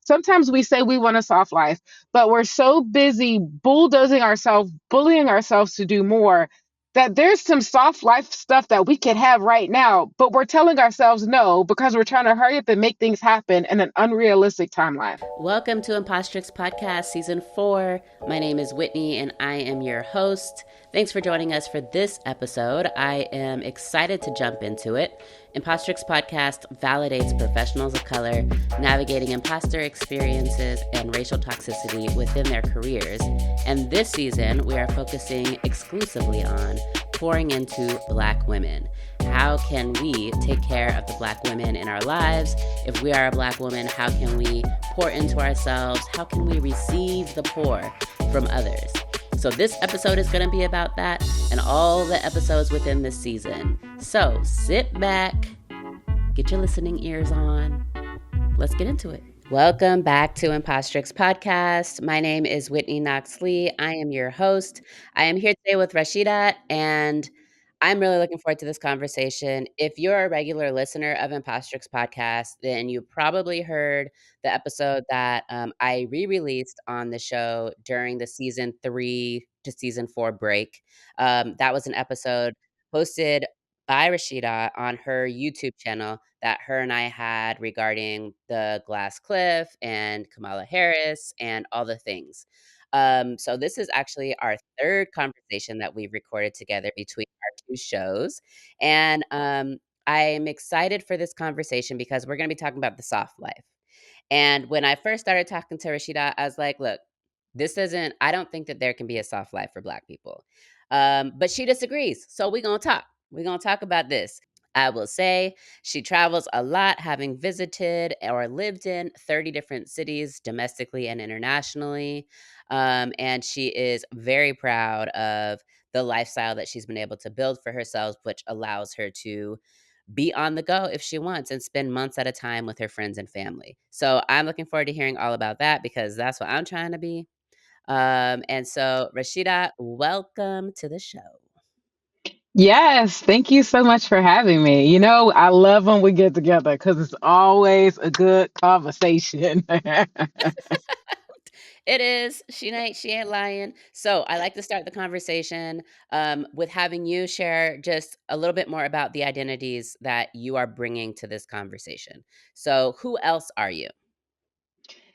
sometimes we say we want a soft life, but we're so busy bulldozing ourselves, bullying ourselves to do more, that there's some soft life stuff that we could have right now, but we're telling ourselves no because we're trying to hurry up and make things happen in an unrealistic timeline. Welcome to Impostrix Podcast Season 4. My name is Whitney and I am your host. Thanks for joining us for this episode. I am excited to jump into it. Impostrix Podcast validates professionals of color navigating imposter experiences and racial toxicity within their careers. And this season, we are focusing exclusively on pouring into Black women. How can we take care of the Black women in our lives? If we are a Black woman, how can we pour into ourselves? How can we receive the pour from others? So this episode is going to be about that and all the episodes within this season. So sit back, get your listening ears on. Let's get into it. Welcome back to Impostrix Podcast. My name is Whitney Knox-Lee. I am your host. I am here today with Rashidat, and I'm really looking forward to this conversation. If you're a regular listener of Impostrix Podcast, then you probably heard the episode that I re-released on the show during the season 3 to season 4 break. That was an episode hosted by Rashida on her YouTube channel that her and I had regarding the glass cliff and Kamala Harris and all the things. So this is actually our third conversation that we've recorded together between our two shows. And I'm excited for this conversation because we're going to be talking about the soft life. And when I first started talking to Rashida, I was like, look, I don't think that there can be a soft life for Black people. But she disagrees. So we're going to talk. We're going to talk about this. I will say she travels a lot, having visited or lived in 30 different cities domestically and internationally. And she is very proud of the lifestyle that she's been able to build for herself, which allows her to be on the go if she wants and spend months at a time with her friends and family. So I'm looking forward to hearing all about that because that's what I'm trying to be. And so, Rashida, welcome to the show. Yes, thank you so much for having me. I love when we get together because it's always a good conversation. It is. She ain't lying. So I like to start the conversation with having you share just a little bit more about the identities that you are bringing to this conversation. So who else are you?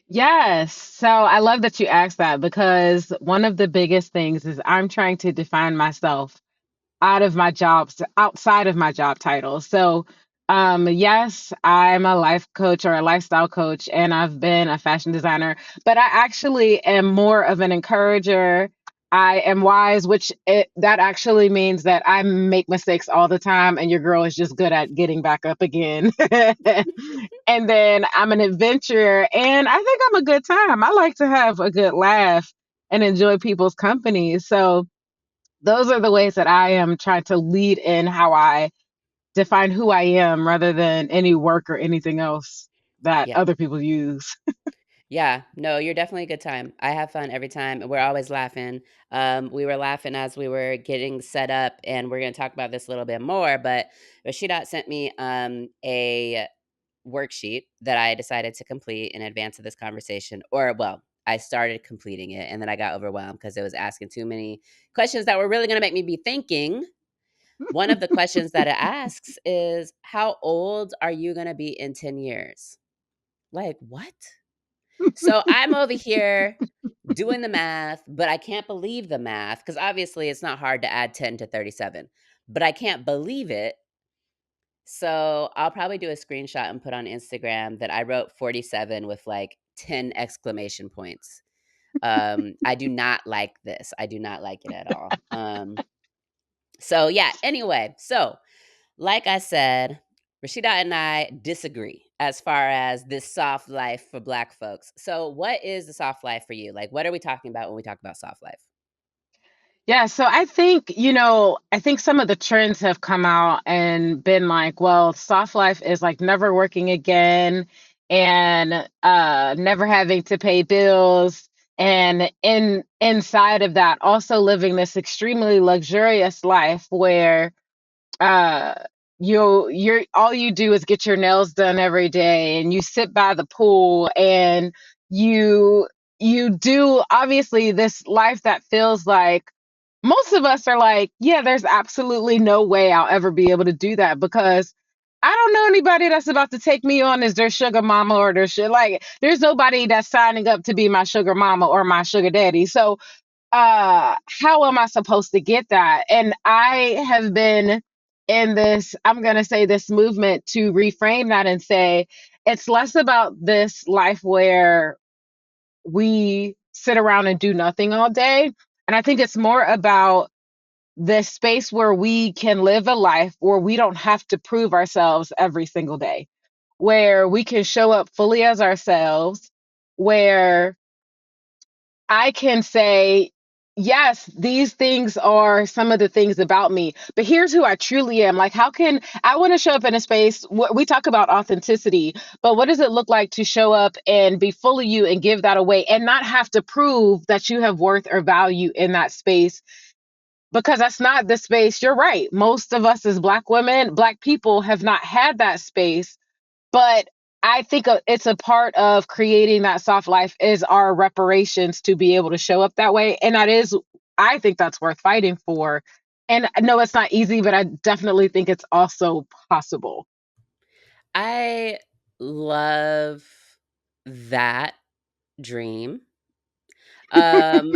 Yes. So I love that you asked that because one of the biggest things is I'm trying to define myself outside of my job title. So, yes, I'm a life coach or a lifestyle coach, and I've been a fashion designer, but I actually am more of an encourager. I am wise, that actually means that I make mistakes all the time, and your girl is just good at getting back up again. And then I'm an adventurer, and I think I'm a good time. I like to have a good laugh and enjoy people's company. So, those are the ways that I am trying to lead in how I define who I am rather than any work or anything else that Yeah. other people use. Yeah, no, you're definitely a good time. I have fun every time. We're always laughing. We were laughing as we were getting set up, and we're going to talk about this a little bit more. But Rashidat sent me a worksheet that I decided to complete in advance of this conversation. Or, well, I started completing it, and then I got overwhelmed because it was asking too many questions that were really going to make me be thinking. One of the questions that it asks is, how old are you going to be in 10 years? Like, what? So I'm over here doing the math, but I can't believe the math because obviously it's not hard to add 10 to 37, but I can't believe it. So I'll probably do a screenshot and put on Instagram that I wrote 47 with like 10 exclamation points. I do not like this. I do not like it at all. So yeah, anyway, so like I said, Rashida and I disagree as far as this soft life for Black folks. So, what is the soft life for you? Like, what are we talking about when we talk about soft life? Yeah, so I think some of the trends have come out and been like, well, soft life is like never working again and never having to pay bills. And inside of that, also living this extremely luxurious life where uh you're all you do is get your nails done every day, and you sit by the pool, and you you do obviously this life that feels like most of us are like, yeah, there's absolutely no way I'll ever be able to do that, because I don't know anybody that's about to take me on as their sugar mama or their shit. Like, there's nobody that's signing up to be my sugar mama or my sugar daddy. So how am I supposed to get that? And I have been in this, I'm going to say, this movement to reframe that and say it's less about this life where we sit around and do nothing all day. And I think it's more about this space where we can live a life where we don't have to prove ourselves every single day, where we can show up fully as ourselves, where I can say, yes, these things are some of the things about me, but here's who I truly am. Like, how can I want to show up in a space? We talk about authenticity, but what does it look like to show up and be fully you and give that away and not have to prove that you have worth or value in that space? Because that's not the space. You're right. Most of us as Black women, Black people have not had that space, but I think it's a part of creating that soft life is our reparations to be able to show up that way. And that is, I think that's worth fighting for. And no, it's not easy, but I definitely think it's also possible. I love that dream. Um,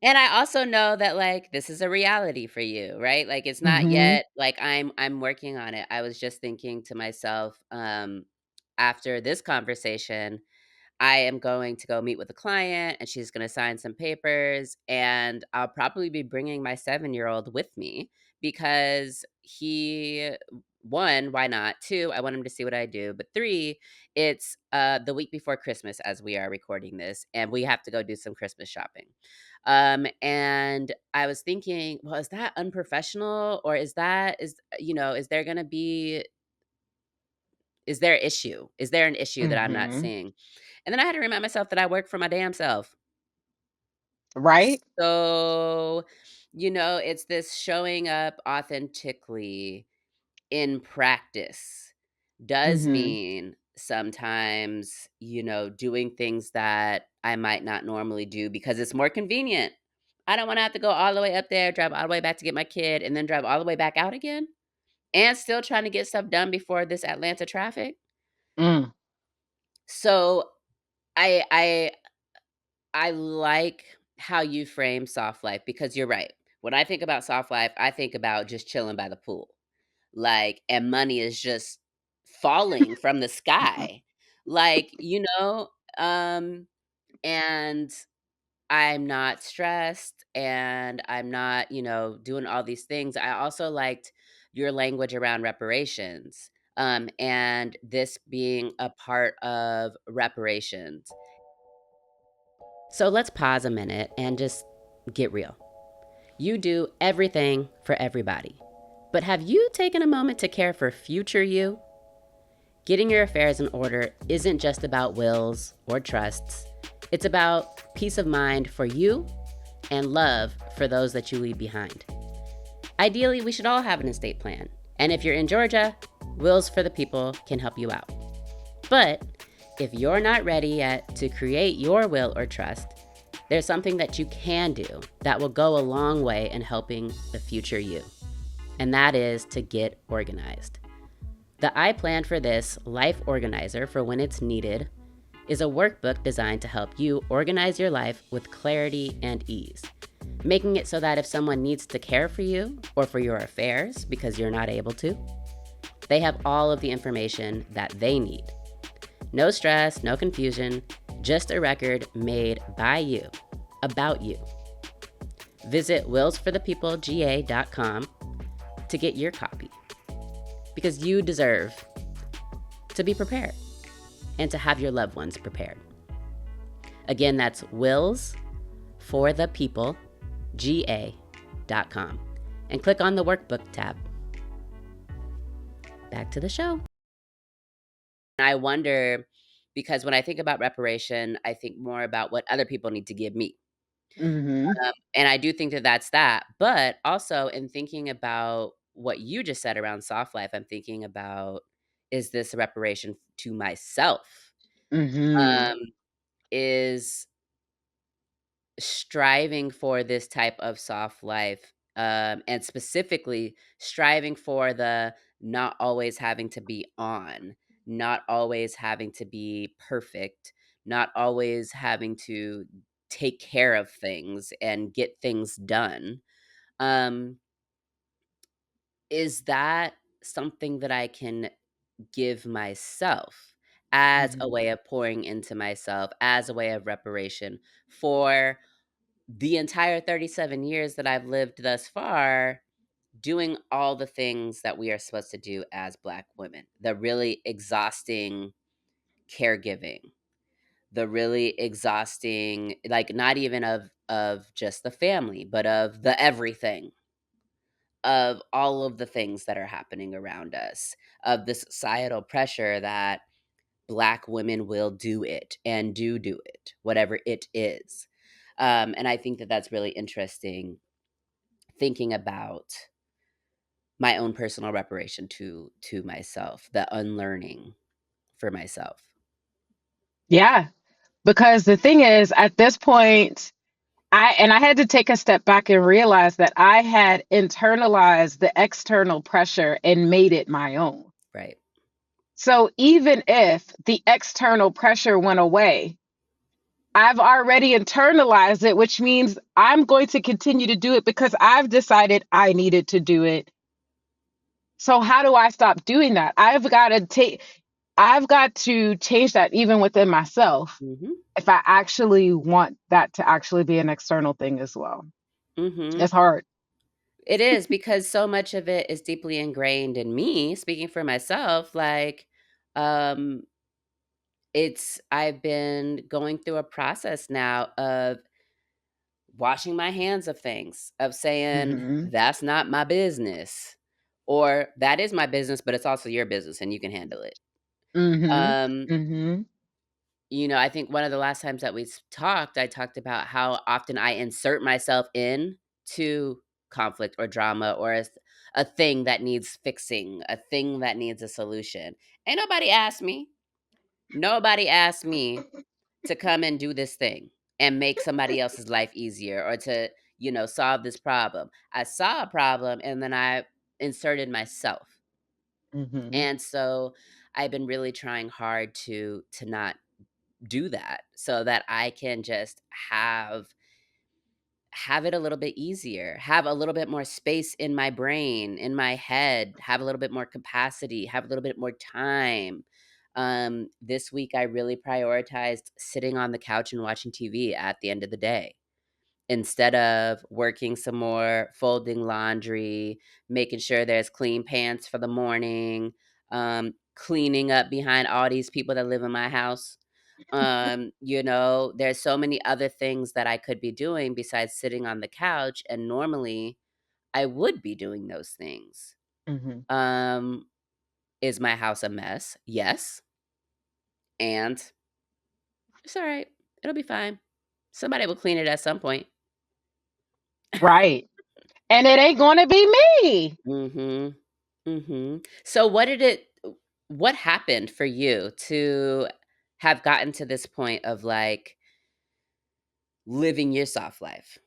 and I also know that, like, this is a reality for you, right? Like, it's not Mm-hmm. yet like I'm working on it. I was just thinking to myself, after this conversation, I am going to go meet with a client and she's going to sign some papers. And I'll probably be bringing my 7-year-old with me because one, why not? Two, I want him to see what I do. But three, it's the week before Christmas as we are recording this, and we have to go do some Christmas shopping. And I was thinking, well, is that unprofessional, or is there going to be, is there an issue? Is there an issue that I'm not Mm-hmm. seeing? And then I had to remind myself that I work for my damn self. Right? So, it's this showing up authentically in practice does Mm-hmm. mean sometimes, doing things that I might not normally do because it's more convenient. I don't want to have to go all the way up there, drive all the way back to get my kid, and then drive all the way back out again and still trying to get stuff done before this Atlanta traffic. Mm. So I I I like how you frame soft life because you're right. When I think about soft life, I think about just chilling by the pool. Like, and money is just falling from the sky. Like, um, and I'm not stressed and I'm not, doing all these things. I also liked your language around reparations. And this being a part of reparations. So let's pause a minute and just get real. You do everything for everybody. But have you taken a moment to care for future you? Getting your affairs in order isn't just about wills or trusts, it's about peace of mind for you and love for those that you leave behind. Ideally, we should all have an estate plan. And if you're in Georgia, Wills for the People can help you out. But if you're not ready yet to create your will or trust, there's something that you can do that will go a long way in helping the future you, and that is to get organized. The I Plan for This Life Organizer for when it's needed is a workbook designed to help you organize your life with clarity and ease, making it so that if someone needs to care for you or for your affairs because you're not able to, they have all of the information that they need. No stress, no confusion, just a record made by you, about you. Visit willsforthepeoplega.com to get your copy, because you deserve to be prepared and to have your loved ones prepared. Again, that's willsforthepeoplega.com and click on the workbook tab. Back to the show. I wonder, because when I think about reparation, I think more about what other people need to give me. Mhm. And I do think that that's that. But also in thinking about what you just said around soft life, I'm thinking about, is this a reparation to myself? Mhm. Um, is striving for this type of soft life, and specifically striving for the not always having to be on, not always having to be perfect, not always having to take care of things and get things done. Um, is that something that I can give myself as a Mhm. way of pouring into myself, as a way of reparation for the entire 37 years that I've lived thus far, doing all the things that we are supposed to do as Black women, the really exhausting caregiving, the really exhausting, like not even of just the family, but of the everything, of all of the things that are happening around us, of the societal pressure that Black women will do it and do it, whatever it is. And I think that that's really interesting, thinking about my own personal reparation to myself, the unlearning for myself. Yeah, because the thing is, at this point, I had to take a step back and realize that I had internalized the external pressure and made it my own. Right. So even if the external pressure went away, I've already internalized it, which means I'm going to continue to do it because I've decided I needed to do it. So how do I stop doing that? I've got to change that even within myself Mhm. if I actually want that to actually be an external thing as well. Mhm. It's hard. It is, because so much of it is deeply ingrained in me, speaking for myself, like, um, I've been going through a process now of washing my hands of things, of saying, Mhm. "That's not my business," or, "That is my business, but it's also your business and you can handle it." Mhm. Um, Mhm. I think one of the last times that we talked, I talked about how often I insert myself in to conflict or drama, or a thing that needs fixing, a thing that needs a solution. Ain't nobody asked me. Nobody asked me to come and do this thing and make somebody else's life easier, or to, solve this problem. I saw a problem and then I inserted myself. Mhm. And so I've been really trying hard to not do that, so that I can just have it a little bit easier, have a little bit more space in my brain, in my head, have a little bit more capacity, have a little bit more time. This week I really prioritized sitting on the couch and watching TV at the end of the day, instead of working some more, folding laundry, making sure there's clean pants for the morning, cleaning up behind all these people that live in my house. There's so many other things that I could be doing besides sitting on the couch, and normally I would be doing those things. Mhm. Um, is my house a mess? Yes. And it's all right. It'll be fine. Somebody will clean it at some point. Right. And it ain't going to be me. Mhm. Mhm. So what happened for you to have gotten to this point of, like, living your soft life?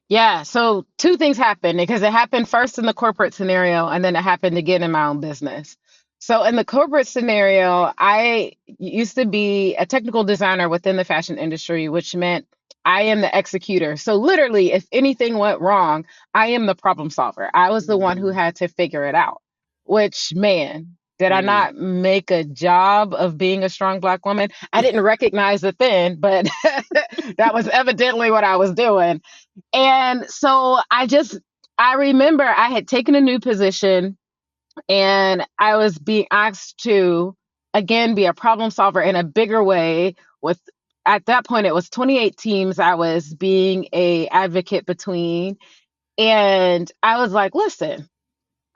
Yeah, so two things happened because it happened first in the corporate scenario and then it happened again in my own business. So in the corporate scenario, I used to be a technical designer within the fashion industry, which meant I am the executor. So literally, if anything went wrong, I am the problem solver. I was the one who Mhm. had to figure it out, which, man, did I Mm. not make a job of being a strong Black woman? I didn't recognize it then, but that was evidently what I was doing. And so I remember I had taken a new position and I was being asked to again be a problem solver in a bigger way with at that point it was 28 teams I was being a advocate between, and I was like, listen,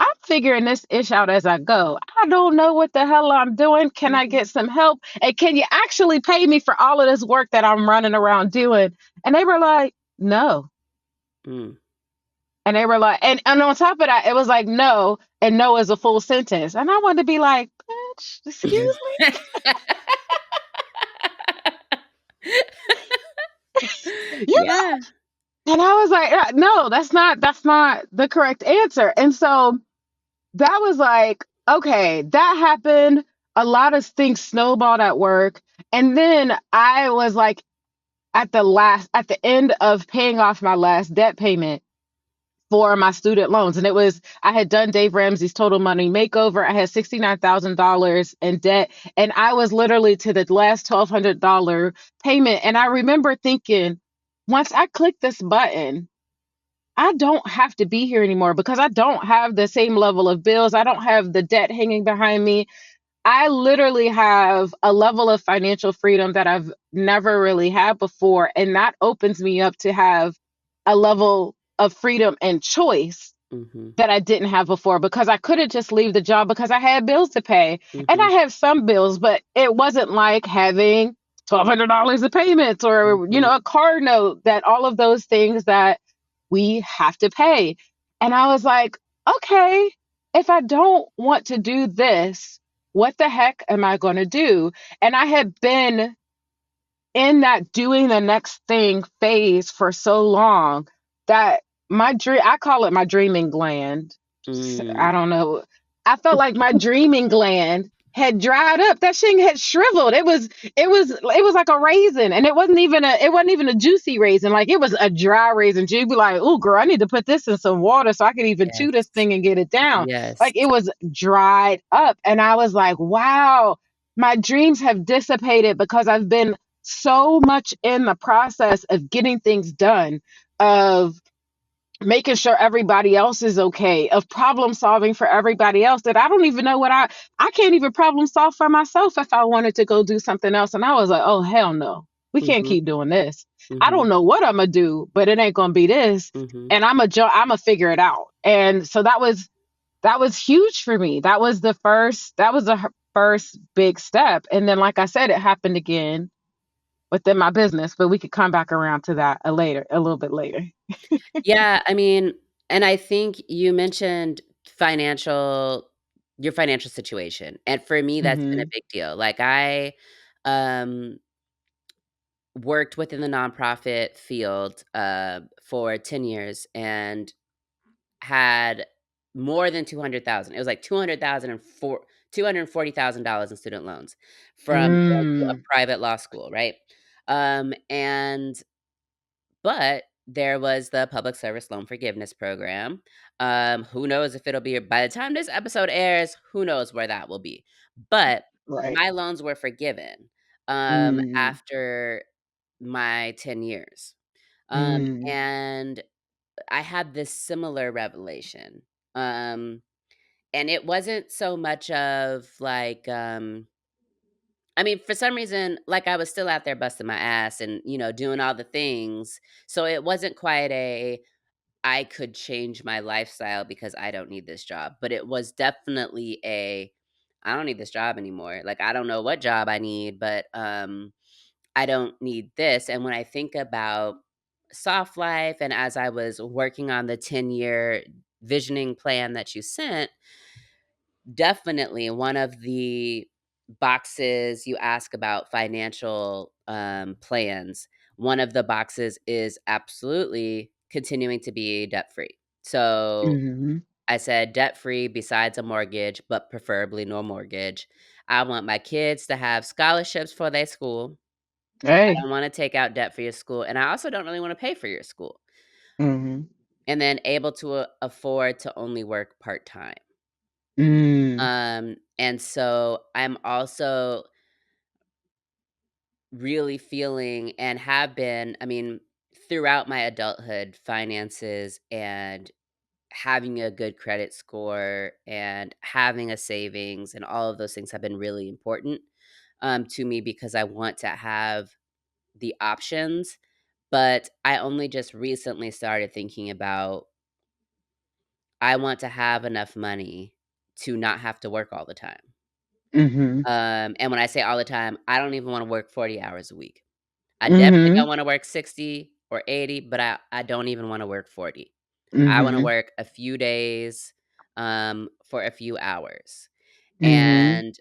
I'm figuring this ish out as I go. I don't know what the hell I'm doing. Can I get some help? And can you actually pay me for all of this work that I'm running around doing? And they were like, no. Mm. And they were like, and on top of that, it was like no, and no is a full sentence. And I wanted to be like, bitch, excuse me? You Yeah. And I was like, no, that's not the correct answer. And so that was like, okay, that happened. A lot of things snowballed at work. And then I was like at the end of paying off my last debt payment for my student loans. And I had done Dave Ramsey's Total Money Makeover. I had $69,000 in debt. And I was literally to the last $1,200 payment. And I remember thinking, once I click this button, I don't have to be here anymore because I don't have the same level of bills. I don't have the debt hanging behind me. I literally have a level of financial freedom that I've never really had before. And that opens me up to have a level of freedom and choice Mhm. that I didn't have before because I couldn't just leave the job because I had bills to pay. And I Mhm. have some bills, but it wasn't like having $1,200 of payments or, Mhm. a car note, that all of those things that we have to pay. And I was like, okay, if I don't want to do this, what the heck am I going to do? And I had been in that doing the next thing phase for so long that I call it my dreaming gland. Mm. I don't know. I felt like my dreaming gland had dried up. That thing had shriveled. It was like a raisin, and it wasn't even a juicy raisin. Like it was a dry raisin. You'd be like, "Oh, girl, I need to put this in some water so I could even chew this Yes. thing and get it down." Yes. Like it was dried up, and I was like, "Wow, my dreams have dissipated because I've been so much in the process of getting things done, of making sure everybody else is okay, of problem solving for everybody else, that I don't even know I can't even problem solve for myself if I wanted to go do something else." And I was like, "Oh hell no. We can't Mhm. keep doing this. I Mhm. don't know what I'm gonna do, but it ain't gonna be this. Mhm. And I'm gonna figure it out." And so that was huge for me. That was the first big step. And then like I said, it happened again within my business, but we could come back around to that a little bit later. Yeah, I mean, and I think you mentioned financial your financial situation, and for me, that's been a Mhm. big deal. Like, I, um, worked within the nonprofit field, for 10 years and had more than 200,000. It was like 200,000 and $240,000 in student loans from going to a Mm. private law school, right? And but there was the Public Service Loan Forgiveness Program. Who knows if it'll be by the time this episode airs, who knows where that will be. But Right. my loans were forgiven, Mm. after my 10 years. Mm. And I had this similar revelation. Um, and it wasn't so much of like, I mean, for some reason, like I was still out there busting my ass and, doing all the things. So it wasn't quite I could change my lifestyle because I don't need this job. But it was definitely I don't need this job anymore. Like I don't know what job I need, but I don't need this. And when I think about soft life and as I was working on the 10-year visioning plan that you sent, definitely one of the boxes you ask about financial plans, one of the boxes is absolutely continuing to be debt free. So Mhm. I said debt free besides a mortgage, but preferably no mortgage. I want my kids to have scholarships for their school. I Hey. don't want to take out debt for your school. And I also don't really want to pay for your school. Mhm. And then able to afford to only work part time. Mm. And so I'm also really feeling and have been, I mean, throughout my adulthood, finances and having a good credit score and having a savings and all of those things have been really important to me because I want to have the options. But I only just recently started thinking about I want to have enough money to not have to work all the time. Mhm. And when I say all the time, I don't even want to work 40 hours a week. I definitely Mhm. don't want to work 60 or 80, but I don't even want to work 40. I want to Mhm. work a few days for a few hours. Mhm. And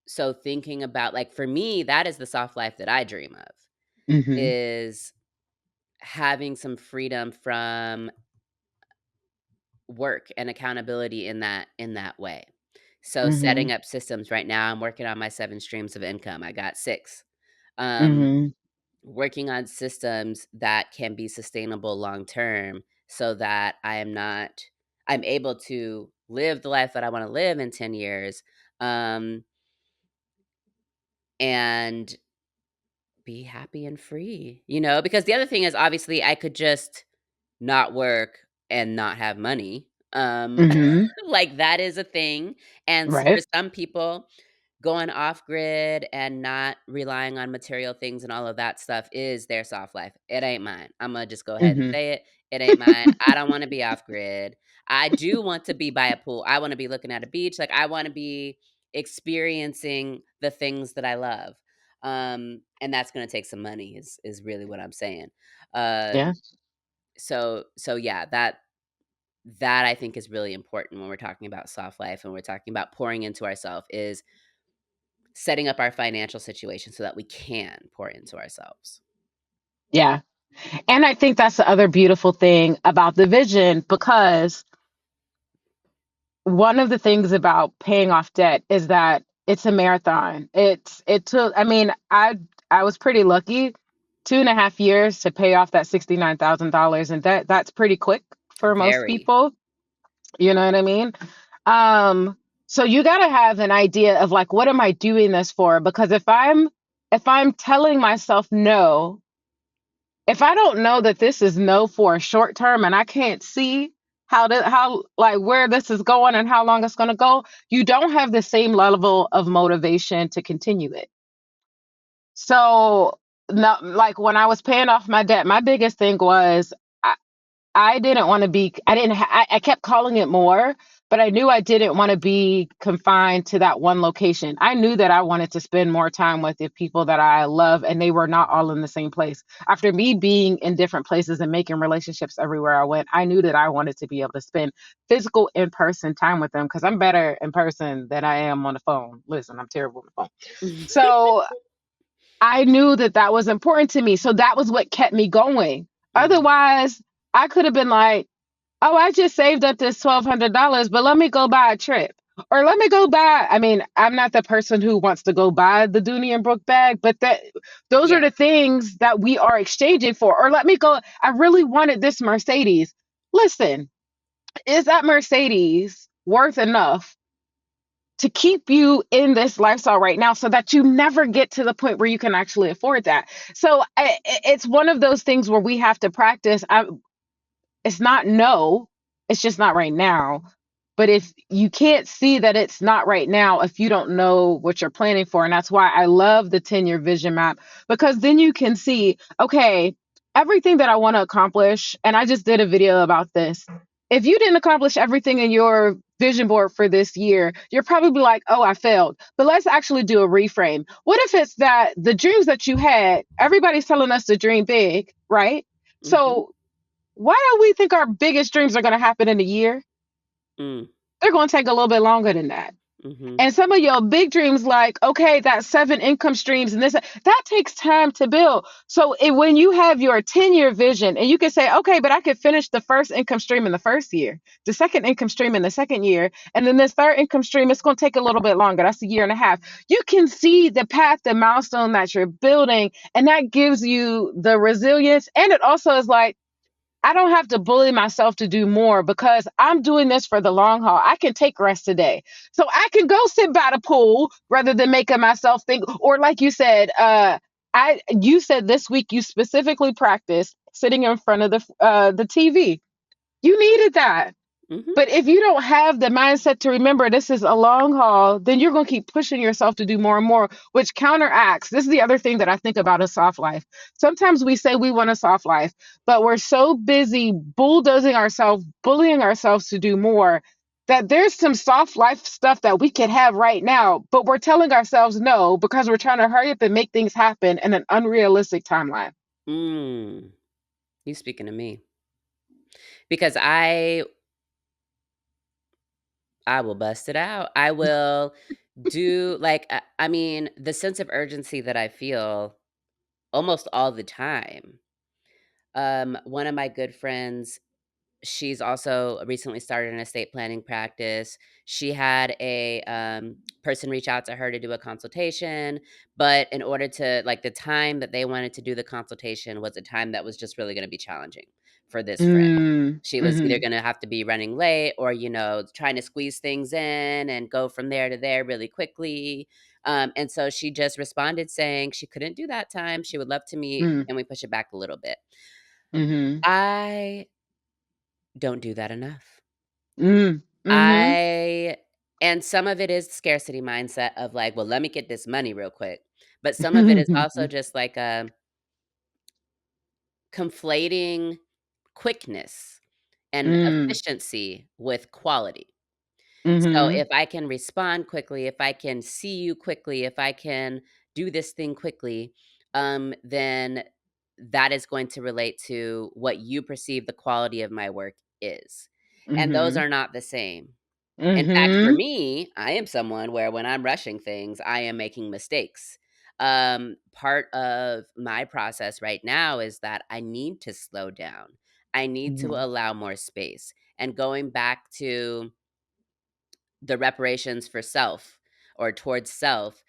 so thinking about, like, for me, that is the soft life that I dream of, Mhm. is having some freedom from work and accountability in that way. So setting Mhm. up systems right now, I'm working on my 7 streams of income. I got 6. Um, Mhm. Working on systems that can be sustainable long term so that I'm able to live the life that I want to live in 10 years, um, and be happy and free, because the other thing is, obviously, I could just not work and not have money. Mhm. Like, that is a thing, and for Right. some people, going off grid and not relying on material things and all of that stuff is their soft life. It ain't mine. Imma just go ahead and Mhm. say it. It ain't mine. I don't wanna be off grid. I do want to be by a pool. I wanna be looking at a beach. Like, I wanna be experiencing the things that I love. And that's gonna take some money is really what I'm saying. Uh, Yeah. so yeah, that I think is really important when we're talking about soft life and we're talking about pouring into ourselves, is setting up our financial situation so that we can pour into ourselves. Yeah. And I think that's the other beautiful thing about the vision, because one of the things about paying off debt is that it's a marathon. It took, I mean, I was pretty lucky, 2.5 years to pay off that $69,000 in debt. That's pretty quick for most Very. people. You know what I mean? Um, so you got to have an idea of like, what am I doing this for? Because if I'm telling myself no, if I don't know that this is no for a short term and I can't see how like where this is going and how long it's going to go, you don't have the same level of motivation to continue it. So, no, like when I was paying off my debt, my biggest thing was I didn't want to be, I didn't, I kept calling it more, but I knew I didn't want to be confined to that one location. I knew that I wanted to spend more time with the people that I love, and they were not all in the same place. After me being in different places and making relationships everywhere I went, I knew that I wanted to be able to spend physical in person time with them because I'm better in person than I am on the phone. Listen, I'm terrible on the phone. So I knew that that was important to me. So that was what kept me going. Mhm. Otherwise, I could have been like, oh, I just saved up this $1,200, but let me go buy a trip. Or let me go buy. I mean, I'm not the person who wants to go buy the Dooney and Brook bag, but those are Yeah. the things that we are exchanging for. Or let me go. I really wanted this Mercedes. Listen, is that Mercedes worth enough to keep you in this lifestyle right now so that you never get to the point where you can actually afford that? So it's one of those things where we have to practice. It's not no, it's just not right now. But if you can't see that it's not right now, if you don't know what you're planning for, and that's why I love the 10-year vision map, because then you can see, okay, everything that I want to accomplish, and I just did a video about this. If you didn't accomplish everything in your vision board for this year, you're probably like, oh, I failed. But let's actually do a reframe. What if it's that the dreams that you had, everybody's telling us to dream big, right? Mhm. So why do we think our biggest dreams are going to happen in a year? Mm. They're going to take a little bit longer than that. Mhm. And some of your big dreams, like, okay, that 7 income streams and this, that takes time to build. So when you have your 10-year vision and you can say, okay, but I could finish the first income stream in the first year, the second income stream in the second year, and then this third income stream, it's going to take a little bit longer. That's a year and a half. You can see the path, the milestone that you're building, and that gives you the resilience. And it also is like, I don't have to bully myself to do more because I'm doing this for the long haul. I can take rest today. So I can go sit by the pool rather than making myself think, or like you said, you said this week you specifically practiced sitting in front of the TV. You needed that. Mm-hmm. But if you don't have the mindset to remember this is a long haul, then you're going to keep pushing yourself to do more and more, which counteracts. This is the other thing that I think about a soft life. Sometimes we say we want a soft life, but we're so busy bulldozing ourselves, bullying ourselves to do more, that there's some soft life stuff that we could have right now, but we're telling ourselves no because we're trying to hurry up and make things happen in an unrealistic timeline. Mm. You speaking to me. Because I will bust it out. I will do like I mean, the sense of urgency that I feel almost all the time. One of my good friends, she's also recently started an estate planning practice. She had a person reach out to her to do a consultation, but in order to like the time that they wanted to do the consultation was a time that was just really going to be challenging for this friend. Mm, She was either mm-hmm, going to have to be running late or, trying to squeeze things in and go from there to there really quickly. And so she just responded saying she couldn't do that time. She would love to meet. mm, And we push it back a little bit. mm-hmm, I don't do that enough. mm, mm-hmm, I and some of it is scarcity mindset of like, "Well, let me get this money real quick." But some of it is also just like, conflating quickness and mm, efficiency with quality. So mm-hmm. if I can respond quickly, if I can see you quickly, if I can do this thing quickly, then that is going to relate to what you perceive the quality of my work is. And those Mhm. are not the same. In fact, for Mhm. me, I am someone where when I'm rushing things, I am making mistakes. Part of my process right now is that I need to slow down. I need to Mhm. allow more space. And going back to the reparations for self or towards self,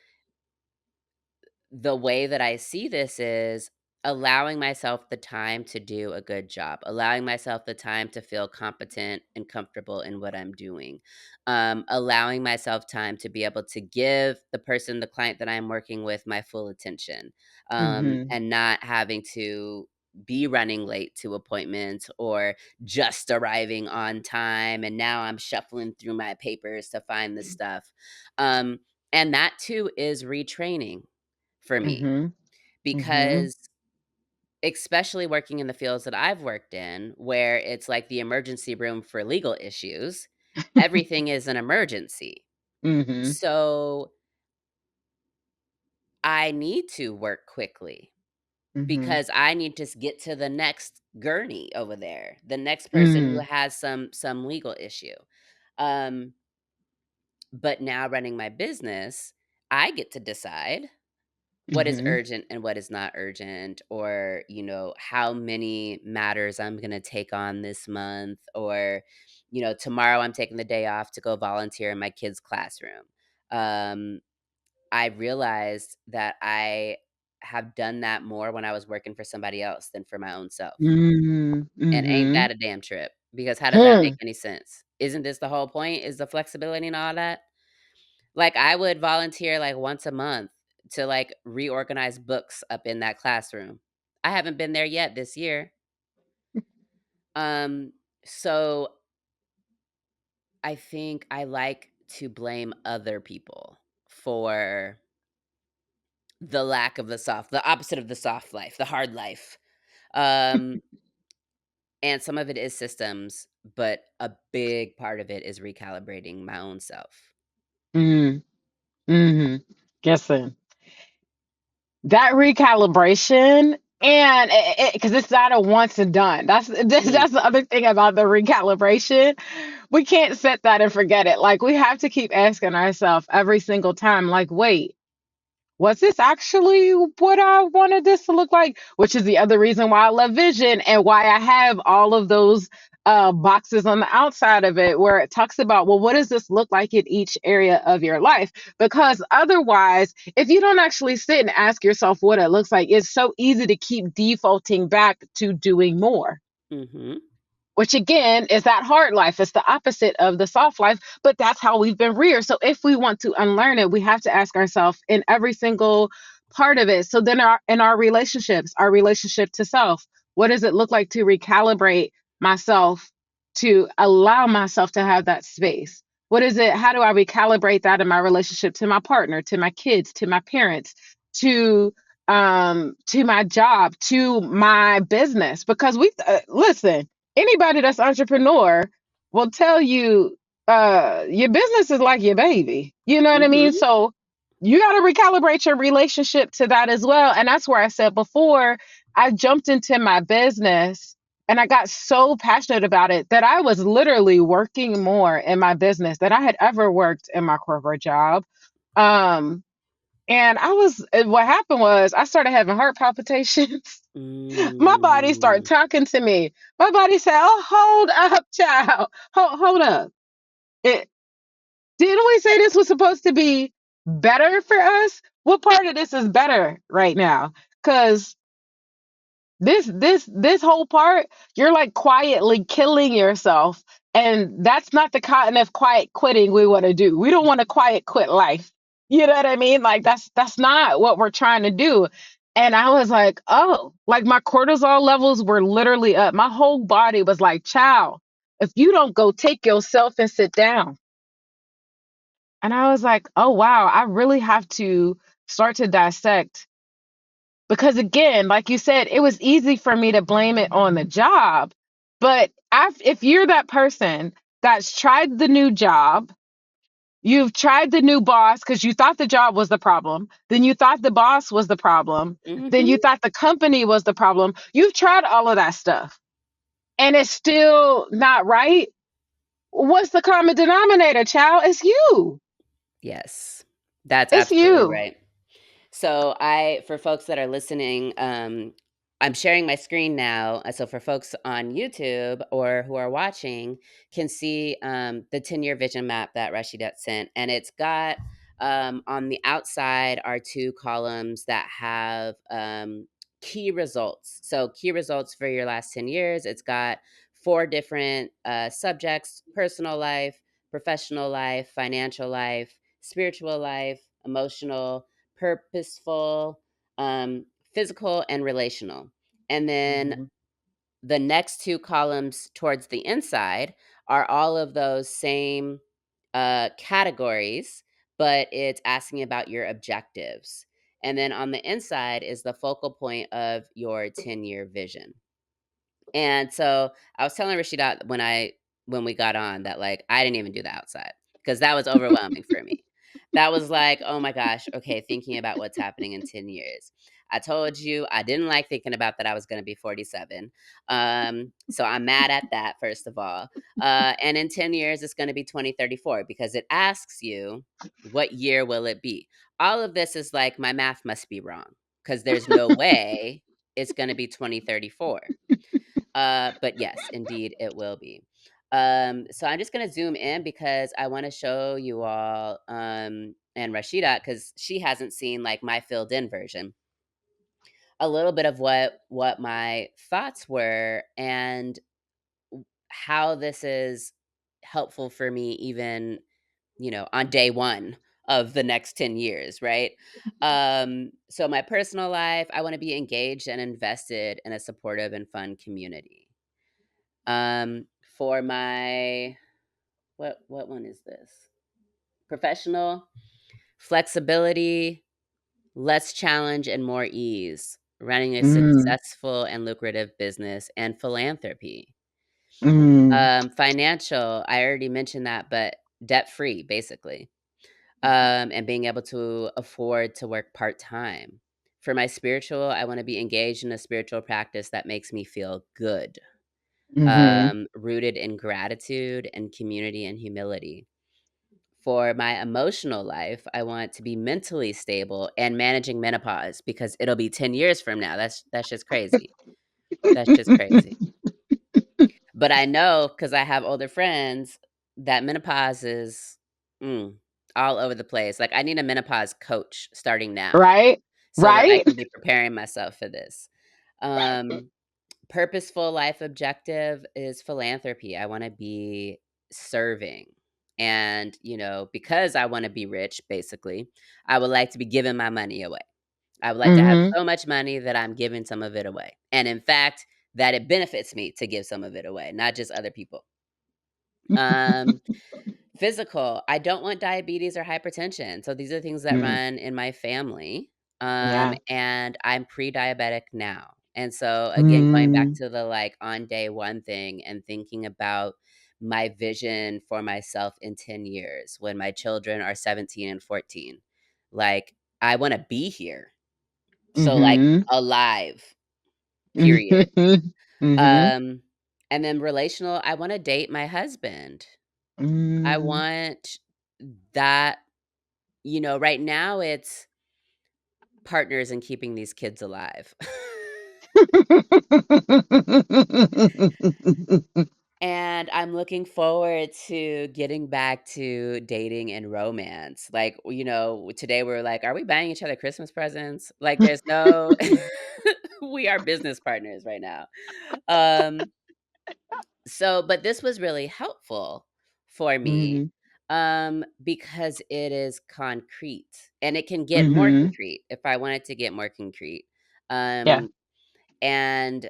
the way that I see this is allowing myself the time to do a good job, allowing myself the time to feel competent and comfortable in what I'm doing, allowing myself time to be able to give the person, the client that I'm working with, my full attention, Mhm. and not having to be running late to appointments or just arriving on time and now I'm shuffling through my papers to find the stuff. Um, and that too is retraining for me Mhm. Mhm. because especially working in the fields that I've worked in, where it's like the emergency room for legal issues, everything is an emergency. Mhm. So I need to work quickly Mhm. because I need to get to the next gurney over there, the next person who Mm. has some legal issue. Um, but now running my business, I get to decide what is Mhm. urgent and what is not urgent, or how many matters I'm going to take on this month, or tomorrow I'm taking the day off to go volunteer in my kids classroom. um I realized that I have done that more when I was working for somebody else than for my own self, Mm. and ain't Mhm. that a damn trip, because how does that make Hmm. any sense? Isn't this the whole point, is the flexibility and all that? Like, I would volunteer, like, once a month to, like, reorganize books up in that classroom. I haven't been there yet this year. So I think I like to blame other people for the lack of the opposite of the soft life, the hard life. Um, and some of it is systems, but a big part of it is recalibrating my own self. Mm. Mhm. Guessing that recalibration, and because it's not a once and done. Mm, That's the other thing about the recalibration. We can't set that and forget it. Like we have to keep asking ourselves every single time. Like, wait, was this actually what I wanted this to look like? Which is the other reason why I love vision and why I have all of those boxes on the outside of it where it talks about, well, what does this look like in each area of your life? Because otherwise, if you don't actually sit and ask yourself what it looks like, it's so easy to keep defaulting back to doing more, mhm, which again is that hard life. It's the opposite of the soft life, but that's how we've been reared. So if we want to unlearn it, we have to ask ourselves in every single part of it. So then in our relationships, our relationship to self, what does it look like to recalibrate myself to allow myself to have that space? What is it? How do I recalibrate that in my relationship to my partner, to my kids, to my parents, to my job, to my business? Because we listen, anybody that's entrepreneur will tell you your business is like your baby. You know what I mean? Mm-hmm. So you got to recalibrate your relationship to that as well. And that's where I said before, I jumped into my business and I got so passionate about it that I was literally working more in my business than I had ever worked in my corporate job. Um, and what happened was I started having heart palpitations. My body started Mm. talking to me. My body said, "Oh, hold up, child. Hold up. It, didn't we say this was supposed to be better for us? What part of this is better right now? Because this whole part, you're like quietly killing yourself, and that's not the kind of quiet quitting we want to do. We don't want to quiet quit life. You know what I mean? Like that's not what we're trying to do. And I was like, oh, like my cortisol levels were literally up. My whole body was like, child, if you don't go take yourself and sit down. And I was like, oh wow, I really have to start to dissect because again, like you said, it was easy for me to blame it on the job. But if you're that person that's tried the new job, you've tried the new boss because you thought the job was the problem, then you thought the boss was the problem, then you Mm-hmm. thought the company was the problem. You've tried all of that stuff and it's still not right. What's the common denominator, child? It's you. Yes, that's It's absolutely you. right. So for folks that are listening, I'm sharing my screen now. So for folks on YouTube or who are watching, can see the 10-year vision map that Rashidat sent, and it's got on the outside are two columns that have key results. So key results for your last 10 years. It's got four different subjects: personal life, professional life, financial life, spiritual life, emotional, purposeful, physical, and relational. And then Mhm. the next two columns towards the inside are all of those same categories, but it's asking about your objectives. And then on the inside is the focal point of your 10-year vision. And so I was telling Rashida when we got on that like I didn't even do the outside because that was overwhelming for me. That was like, oh my gosh, okay, thinking about what's happening in 10 years. I told you I didn't like thinking about that I was going to be 47. So I'm mad at that, first of all. And in 10 years, it's going to be 2034 because it asks you, what year will it be? All of this is like, my math must be wrong because there's no way it's going to be 2034. But yes, indeed, it will be. So I'm just gonna zoom in because I want to show you all and Rashida because she hasn't seen like my filled in version, a little bit of what my thoughts were and how this is helpful for me even on day one of the next 10 years, right? So my personal life, I want to be engaged and invested in a supportive and fun community. For my what one is this? Professional, flexibility, less challenge and more ease, running a Mm, successful and lucrative business, and philanthropy. mm, Financial, I already mentioned that, but debt free, basically. And being able to afford to work part time. For my spiritual, I want to be engaged in a spiritual practice that makes me feel good, mhm. rooted in gratitude and community and humility. For my emotional life, I want to be mentally stable and managing menopause because it'll be 10 years from now. That's just crazy. That's just crazy. But I know because I have older friends that menopause is mm, all over the place. Like I need a menopause coach starting now Right? so that I Right? can be preparing myself for this. Um, Purposeful life objective is philanthropy. I want to be serving. And, because I want to be rich, basically, I would like to be giving my money away. I would like to have Mhm. so much money that I'm giving some of it away. And in fact, that it benefits me to give some of it away, not just other people. Um, Physical, I don't want diabetes or hypertension. So these are things that Mm, run in my family. yeah. And I'm pre-diabetic now. And so again, going back Mm, to the like on day one thing and thinking about my vision for myself in 10 years when my children are 17 and 14. Like I want to be here. So like mhm. alive, period. Mhm. Mhm. Um and then relational, I want to date my husband. I Mm. want that, right now it's partners in keeping these kids alive. And I'm looking forward to getting back to dating and romance. Like, today we're like, are we buying each other Christmas presents? Like, there's no, we are business partners right now. Um, but this was really helpful for me Mhm. because it is concrete and it can get more Mhm. concrete if I want it to get more concrete. Yeah. Um, and